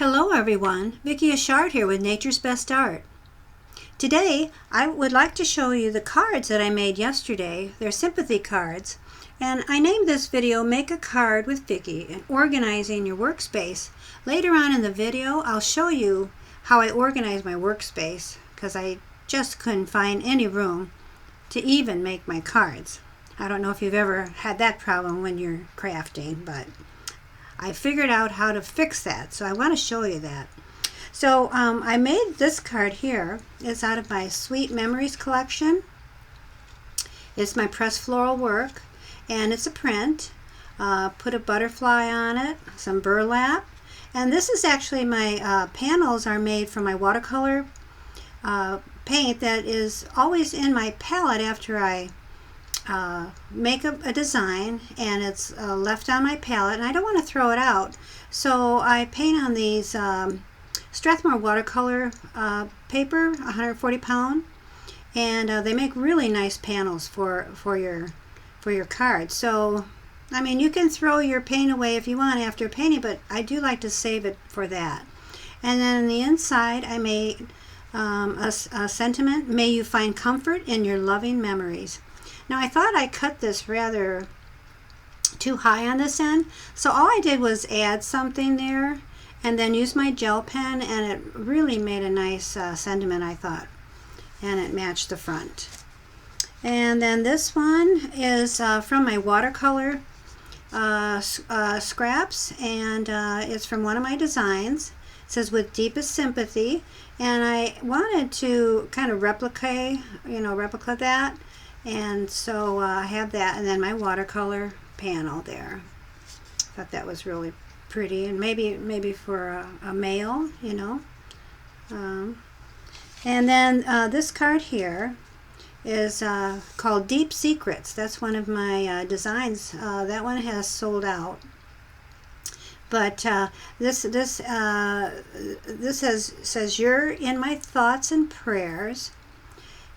Hello everyone, Vicki Achard here with Nature's Best Art. Today I would like to show you the cards that I made yesterday. They're sympathy cards, and I named this video Make a Card with Vicki and Organizing Your Workspace. Later on in the video I'll show you how I organize my workspace because I just couldn't find any room to even make my cards. I don't know if you've ever had that problem when you're crafting, but I figured out how to fix that, so I want to show you that. So I made this card here. It's out of my Sweet Memories collection. It's my pressed floral work, and it's a print. Put a butterfly on it, some burlap, and this is actually my panels are made from my watercolor paint that is always in my palette after I make a design, and it's left on my palette and I don't want to throw it out, so I paint on these Strathmore watercolor paper, 140 pound, and they make really nice panels for your cards. So I mean, you can throw your paint away if you want after painting, but I do like to save it for that. And then on the inside I made a sentiment: may you find comfort in your loving memories. Now I thought I cut this rather too high on this end, so all I did was add something there and then use my gel pen, and it really made a nice sentiment, I thought, and it matched the front. And then this one is from my watercolor scraps, and it's from one of my designs. It says with deepest sympathy, and I wanted to kind of replicate that. And so I have that, and then my watercolor panel there. Thought that was really pretty, and maybe for a male, you know. And then this card here is called Deep Secrets. That's one of my designs. That one has sold out. But this says you're in my thoughts and prayers.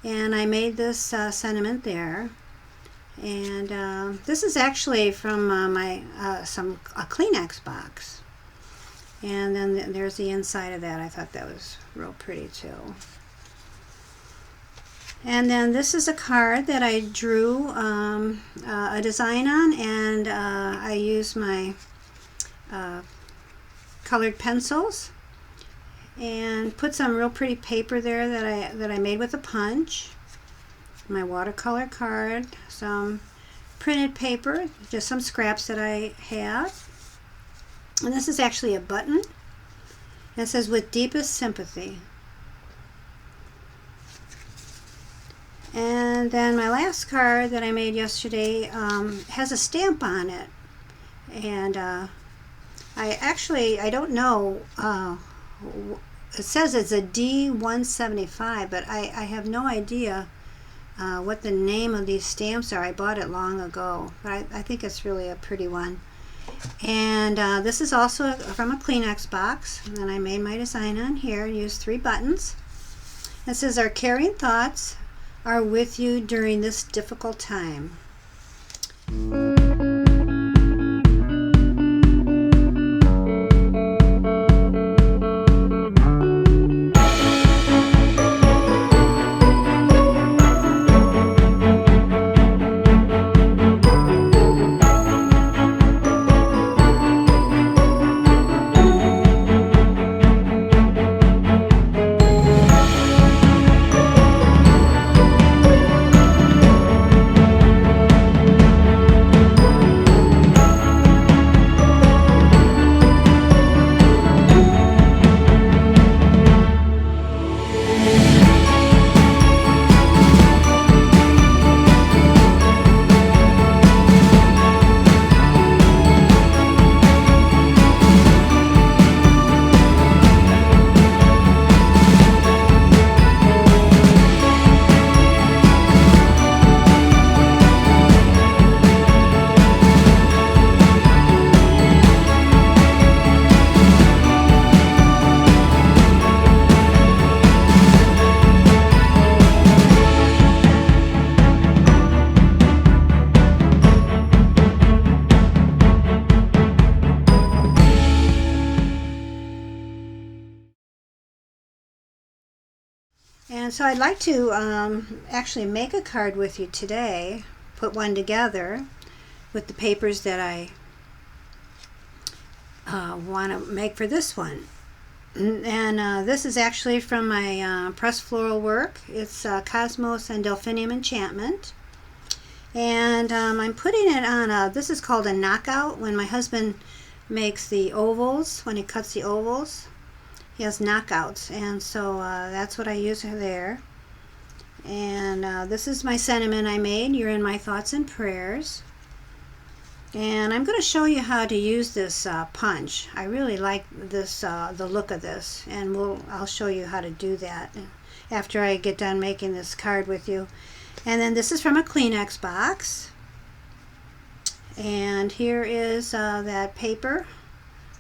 And I made this sentiment there, and this is actually from a Kleenex box. And then there's the inside of that. I thought that was real pretty too. And then this is a card that I drew a design on, and I used my colored pencils and put some real pretty paper there that I made with a punch. My watercolor card, some printed paper, just some scraps that I have. And this is actually a button. It says with deepest sympathy. And then my last card that I made yesterday has a stamp on it. And I don't know, it says it's a D175, but I have no idea what the name of these stamps are. I bought it long ago, but I think it's really a pretty one. And this is also from a Kleenex box, and I made my design on here and used 3 buttons. It says our caring thoughts are with you during this difficult time. And so I'd like to actually make a card with you today, put one together with the papers that I want to make for this one. And this is actually from my pressed floral work. It's Cosmos and Delphinium Enchantment. And I'm putting it on this is called a knockout. When my husband makes the ovals, when he cuts the ovals, he has knockouts. And so that's what I use there. And this is my sentiment I made. You're in my thoughts and prayers. And I'm going to show you how to use this punch. I really like this, the look of this, and I'll show you how to do that after I get done making this card with you. And then this is from a Kleenex box. And here is that paper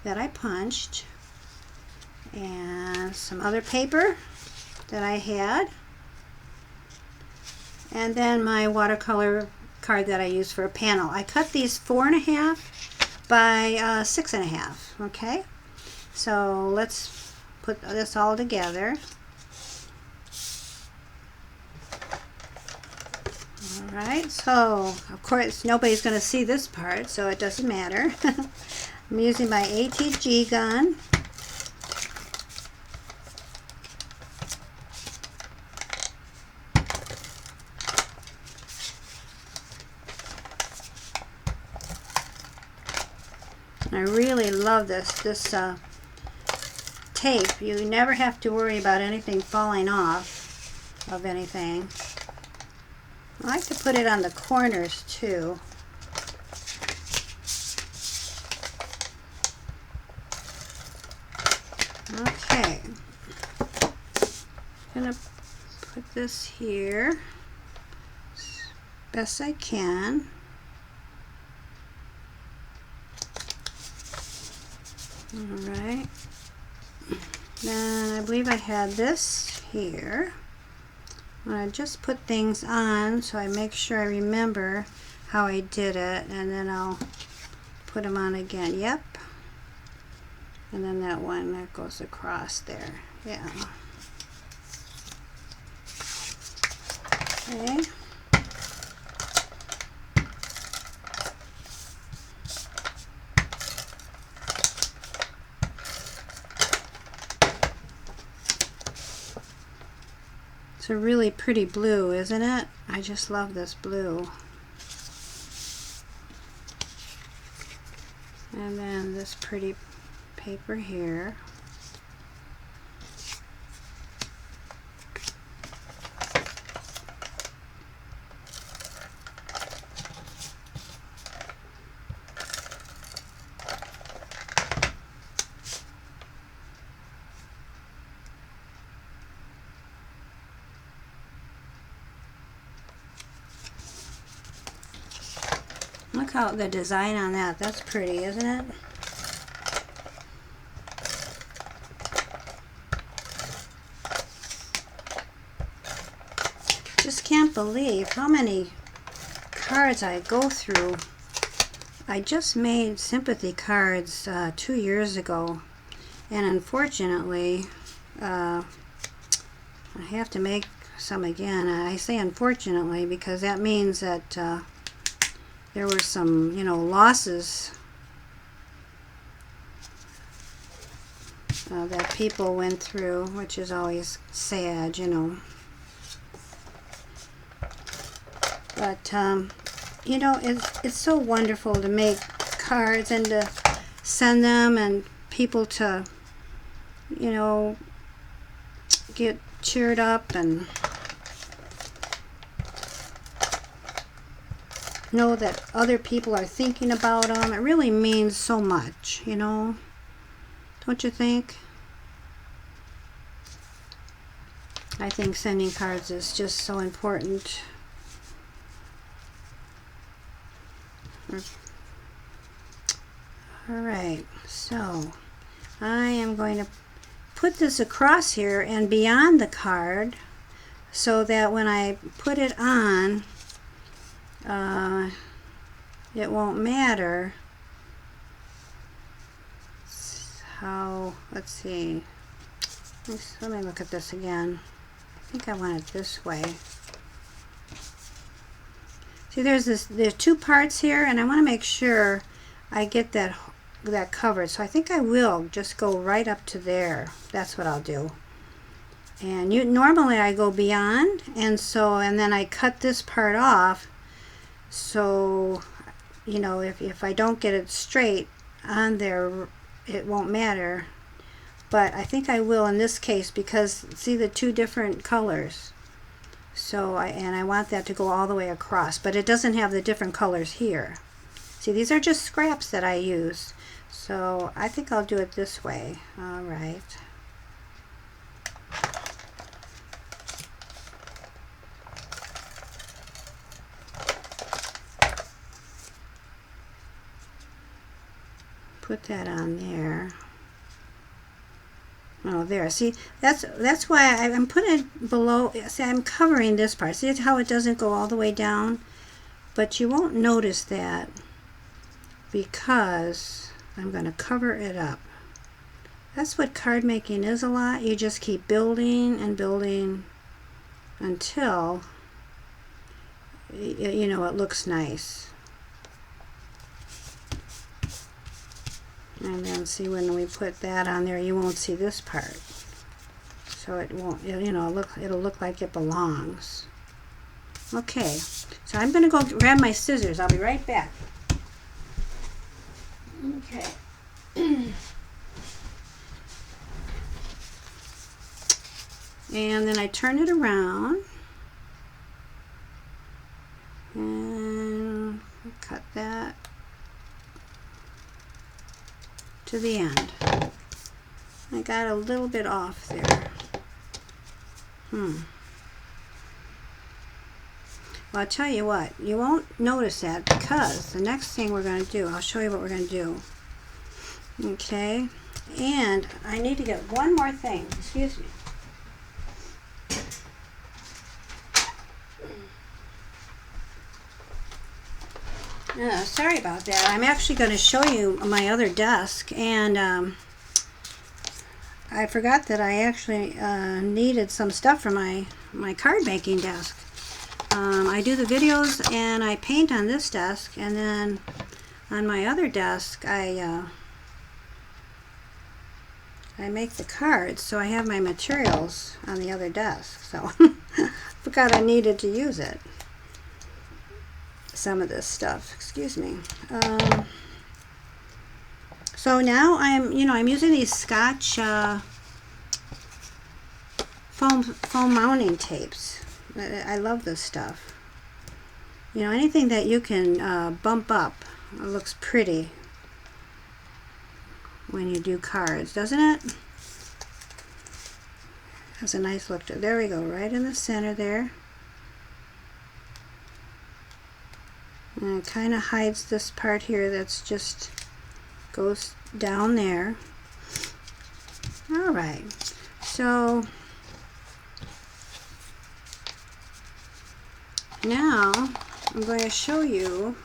that I punched, and some other paper that I had, and then my watercolor card that I use for a panel. I cut these 4.5 by 6.5. Okay, so let's put this all together. All right, so of course nobody's going to see this part, so it doesn't matter. I'm using my A.T.G gun. I really love this tape. You never have to worry about anything falling off of anything. I like to put it on the corners too. Okay, I'm gonna put this here as best I can. Alright, then I believe I had this here. I just put things on so I make sure I remember how I did it, and then I'll put them on again. Yep. And then that one that goes across there. Yeah. Okay. It's a really pretty blue, isn't it? I just love this blue. And then this pretty paper here. Look how the design on that, that's pretty, isn't it? Just can't believe how many cards I go through. I just made sympathy cards 2 years ago, and unfortunately I have to make some again. I say unfortunately because that means that there were some, losses that people went through, which is always sad, But, it's so wonderful to make cards and to send them, and people to, get cheered up and know that other people are thinking about them. It really means so much, don't you think? I think sending cards is just so important. Alright, so I am going to put this across here and beyond the card so that when I put it on, it won't matter how, let's see, let me look at this again. think I want it this way. See, there's two parts here, and I want to make sure I get that covered. So I think I will just go right up to there. That's what I'll do. And normally I go beyond, and then I cut this part off. So, you know, if I don't get it straight on there, it won't matter. But I think I will in this case, because see the two different colors. So I want that to go all the way across, but it doesn't have the different colors here. See, these are just scraps that I used. So I think I'll do it this way. All right. Put that on there. Oh, there. See, that's why I'm putting it below. See, I'm covering this part. See how it doesn't go all the way down? But you won't notice that because I'm going to cover it up. That's what card making is a lot. You just keep building and building until, you know, it looks nice. And then see, when we put that on there, you won't see this part. So it won't, you know, it'll look like it belongs. Okay, so I'm going to go grab my scissors. I'll be right back. Okay. And then I turn it around and cut that to the end. I got a little bit off there. Well, I'll tell you what, you won't notice that because the next thing we're going to do, I'll show you what we're going to do. Okay, and I need to get one more thing. Excuse me. Sorry about that. I'm actually going to show you my other desk, and I forgot that I actually needed some stuff for my card making desk. I do the videos and I paint on this desk, and then on my other desk I make the cards, so I have my materials on the other desk. So forgot I needed to use it. Some of this stuff, excuse me. So now I'm using these Scotch foam mounting tapes. I love this stuff. You know, anything that you can bump up, it looks pretty when you do cards, doesn't it? Has a nice look to it. There we go, right in the center there. And it kind of hides this part here that's just goes down there. All right, so now I'm going to show you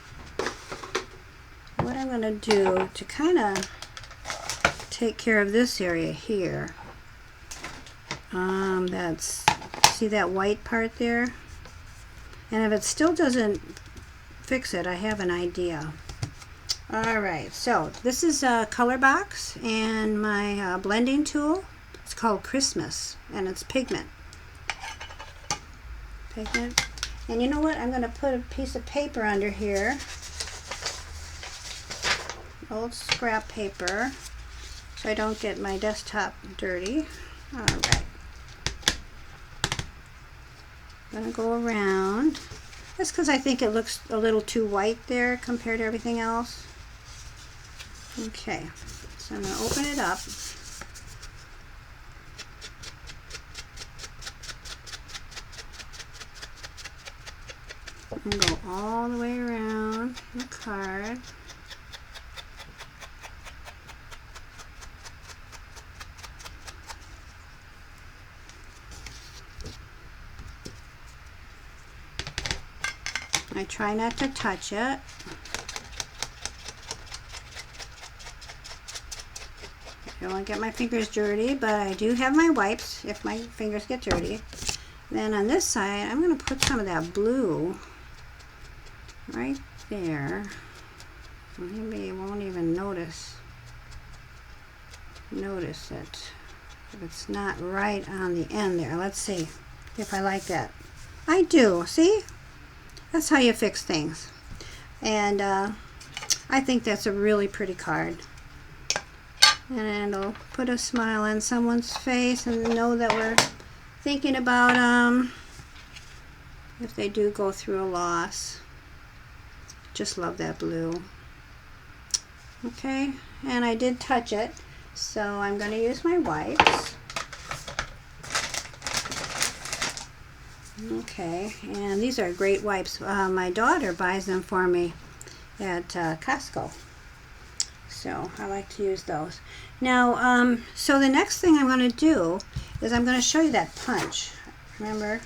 what I'm going to do to kind of take care of this area here. See that white part there? And if it still doesn't fix it, I have an idea. Alright, so this is a Colorbox, and my blending tool, it's called Christmas, and it's pigment. And you know what, I'm going to put a piece of paper under here, old scrap paper, so I don't get my desktop dirty. Alright, I'm going to go around. That's because I think it looks a little too white there compared to everything else. Okay, so I'm going to open it up. And go all the way around the card. I try not to touch it. I don't want to get my fingers dirty, but I do have my wipes if my fingers get dirty. Then on this side, I'm going to put some of that blue right there. Maybe you won't even notice it if it's not right on the end there. Let's see if I like that. I do. See? That's how you fix things. And I think that's a really pretty card. And it'll put a smile on someone's face and know that we're thinking about them if they do go through a loss. Just love that blue. Okay, and I did touch it, so I'm going to use my wipes. Okay, and these are great wipes. My daughter buys them for me at Costco, so I like to use those. Now, so the next thing I'm going to do is I'm going to show you that punch. Remember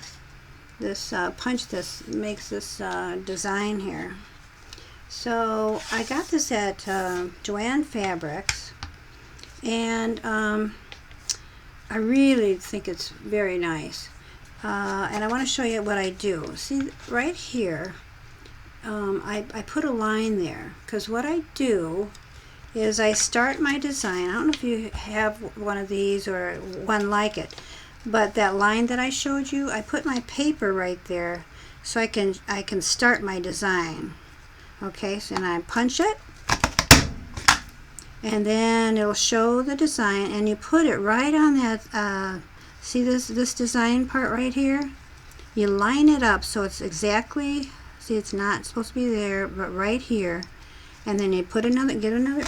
this punch? This makes this design here. So I got this at Joann Fabrics, and I really think it's very nice. And I want to show you what I do. See right here, I put a line there, because what I do is I start my design. I don't know if you have one of these or one like it, but that line that I showed you, I put my paper right there so I can start my design. Okay, so and I punch it, and then it'll show the design, and you put it right on that, see this design part right here? You line it up so it's exactly, see it's not supposed to be there, but right here, and then you put get another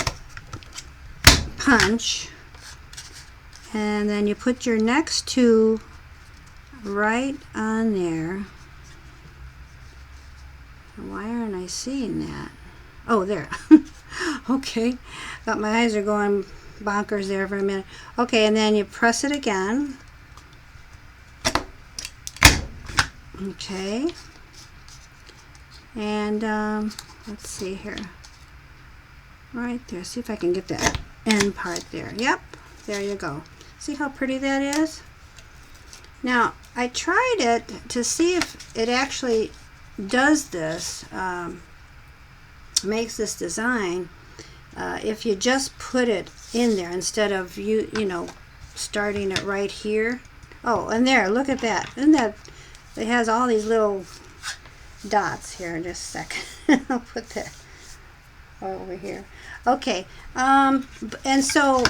punch, and then you put your next two right on there. Why aren't I seeing that? Oh, there. Okay. Thought my eyes are going bonkers there for a minute. Okay, and then you press it again. Okay. And let's see here. Right there. See if I can get that end part there. Yep. There you go. See how pretty that is? Now, I tried it to see if it actually does this, makes this design, if you just put it in there instead of you know starting it right here. Oh, and there, look at that. Isn't that, it has all these little dots here. Just a second. I'll put that over here. Okay, and so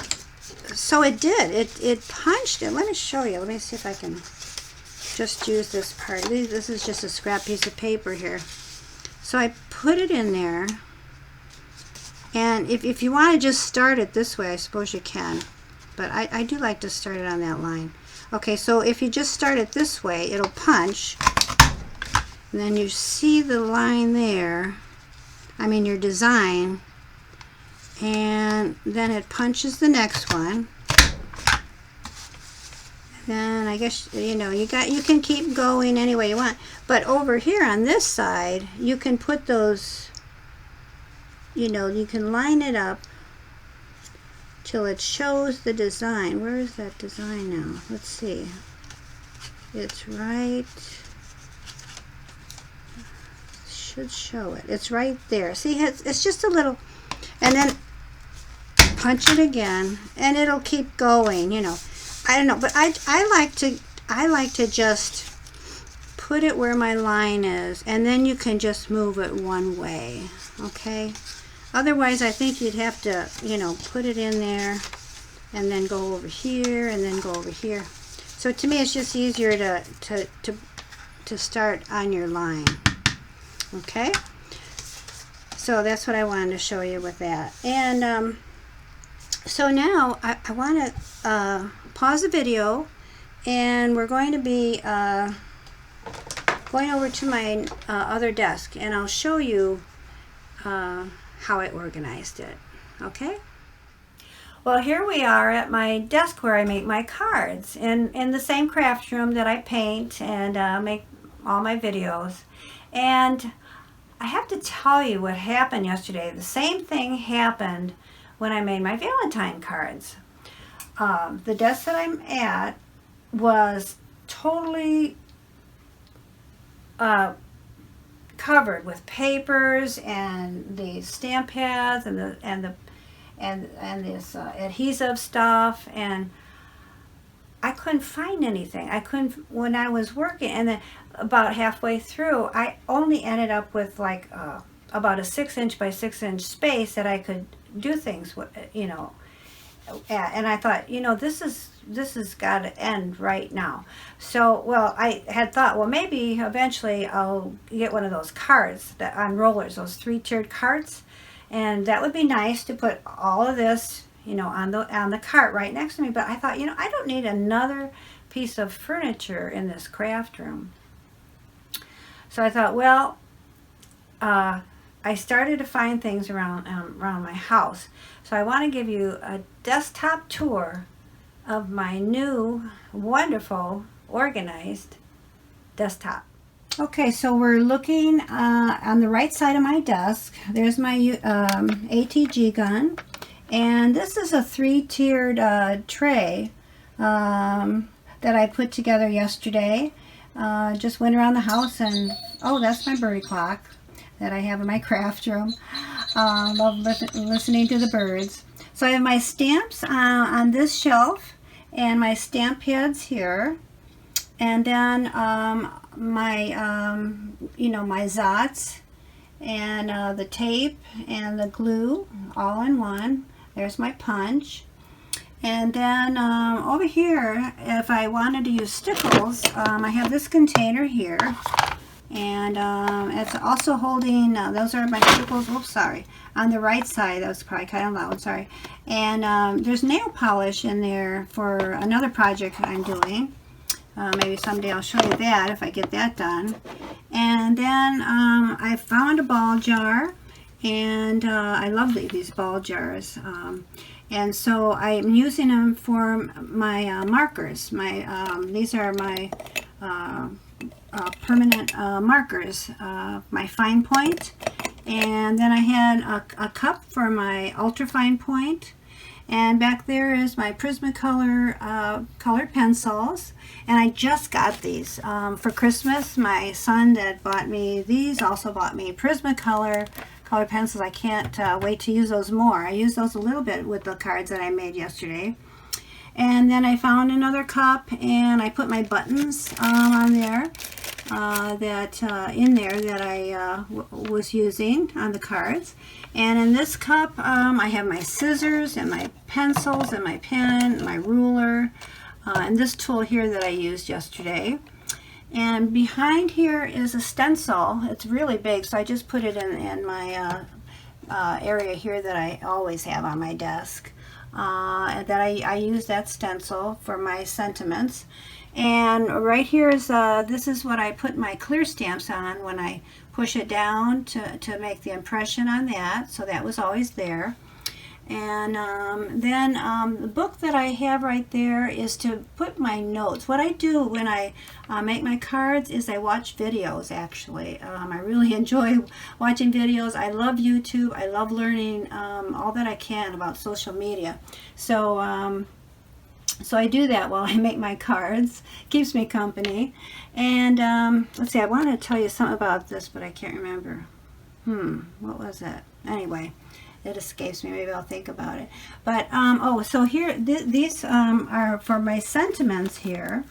it did. It punched it. Let me show you. Let me see if I can just use this part. This is just a scrap piece of paper here. So I put it in there, and if you want to just start it this way, I suppose you can, but I do like to start it on that line. Okay, so if you just start it this way, it'll punch, and then you see the line there, I mean your design, and then it punches the next one. Then I guess, you know, you can keep going any way you want. But over here on this side, you can put those, you know, you can line it up till it shows the design. Where is that design now? Let's see. It's right, should show it. It's right there. See, it's just a little, and then punch it again, and it'll keep going, you know. I don't know, but I like to just put it where my line is, and then you can just move it one way, okay? Otherwise, I think you'd have to, you know, put it in there, and then go over here, and then go over here. So to me, it's just easier to start on your line, okay? So that's what I wanted to show you with that. And so now I want to pause the video, and we're going to be going over to my other desk, and I'll show you how I organized it. Okay? Well, here we are at my desk where I make my cards, in the same craft room that I paint and make all my videos. And I have to tell you what happened yesterday. The same thing happened when I made my Valentine cards. The desk that I'm at was totally covered with papers and the stamp pads and this adhesive stuff, and I couldn't find anything. I couldn't, when I was working, and then about halfway through, I only ended up with like about a 6" by 6" space that I could do things with, you know. And I thought, you know, this has got to end right now. So, well, I had thought, well, maybe eventually I'll get one of those carts that on rollers, those 3-tiered carts, and that would be nice to put all of this, you know, on the cart right next to me. But I thought, you know, I don't need another piece of furniture in this craft room. So I thought, well, I started to find things around my house. So I want to give you a desktop tour of my new, wonderful, organized desktop. Okay, so we're looking on the right side of my desk. There's my A.T.G gun. And this is a 3-tiered tray that I put together yesterday. Just went around the house and, oh, that's my birdie clock that I have in my craft room. Love listening to the birds. So I have my stamps on this shelf and my stamp pads here. And then my, you know, my Zots and the tape and the glue all in one. There's my punch. And then over here, if I wanted to use stickles, I have this container here. And it's also holding, those are my stickles, oops, sorry, on the right side. That was probably kind of loud, sorry. And there's nail polish in there for another project I'm doing. Maybe someday I'll show you that if I get that done. And then I found a ball jar, and I love these ball jars. And so I'm using them for my markers. These are my permanent markers, my fine point. And then I had a cup for my ultra fine point. And back there is my Prismacolor colored pencils. And I just got these for Christmas. My son that bought me these also bought me Prismacolor colored pencils. I can't wait to use those more. I used those a little bit with the cards that I made yesterday. And then I found another cup, and I put my buttons on there, in there that I was using on the cards. And in this cup, I have my scissors and my pencils and my pen, my ruler, and this tool here that I used yesterday. And behind here is a stencil. It's really big, so I just put it in my area here that I always have on my desk. That I use that stencil for my sentiments. And right here is, this is what I put my clear stamps on when I push it down to make the impression on that. So that was always there. And then the book that I have right there is to put my notes. What I do when I make my cards is I watch videos, actually. I really enjoy watching videos. I love YouTube. I love learning all that I can about social media. So, so I do that while I make my cards. Keeps me company. And let's see, I wanted to tell you something about this, but I can't remember. What was it? Anyway. It escapes me. Maybe I'll think about it. But oh, so here these are for my sentiments here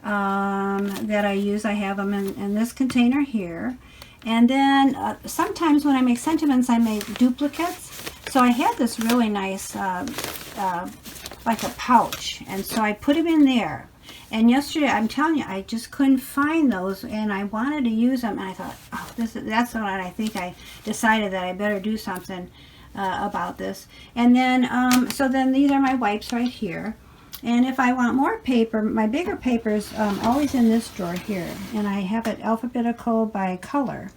that I use. I have them in this container here. And then sometimes when I make sentiments, I make duplicates. So I had this really nice like a pouch, and so I put them in there. And yesterday, I'm telling you, I just couldn't find those, and I wanted to use them. And I thought, oh, that's what I think I decided that I better do something about this. And then so then these are my wipes right here. And if I want more paper, my bigger paper is always in this drawer here, and I have it alphabetical by color.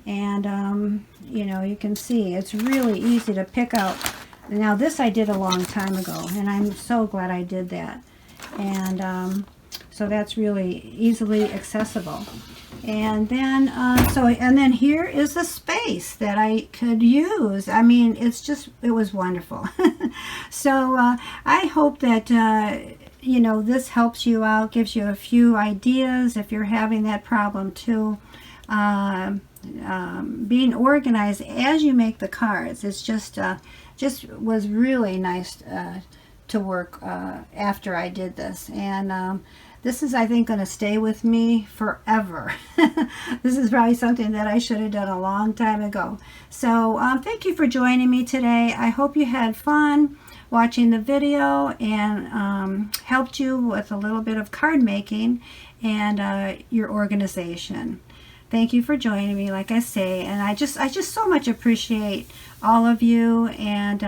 And you know, you can see it's really easy to pick out. Now this I did a long time ago, and I'm so glad I did that. And so that's really easily accessible. And then and then here is the space that I could use. I mean, it was wonderful. So I hope that you know, this helps you out, gives you a few ideas if you're having that problem too. being organized as you make the cards. It's just was really nice to work after I did this. And this is, I think, going to stay with me forever. This is probably something that I should have done a long time ago. So thank you for joining me today. I hope you had fun watching the video and helped you with a little bit of card making and your organization. Thank you for joining me, like I say, and I just so much appreciate all of you, and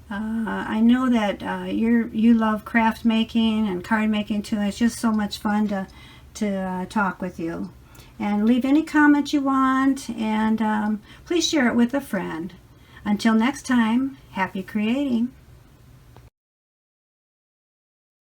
I know that you love craft making and card making too. It's just so much fun to talk with you. And leave any comments you want, and please share it with a friend. Until next time, happy creating.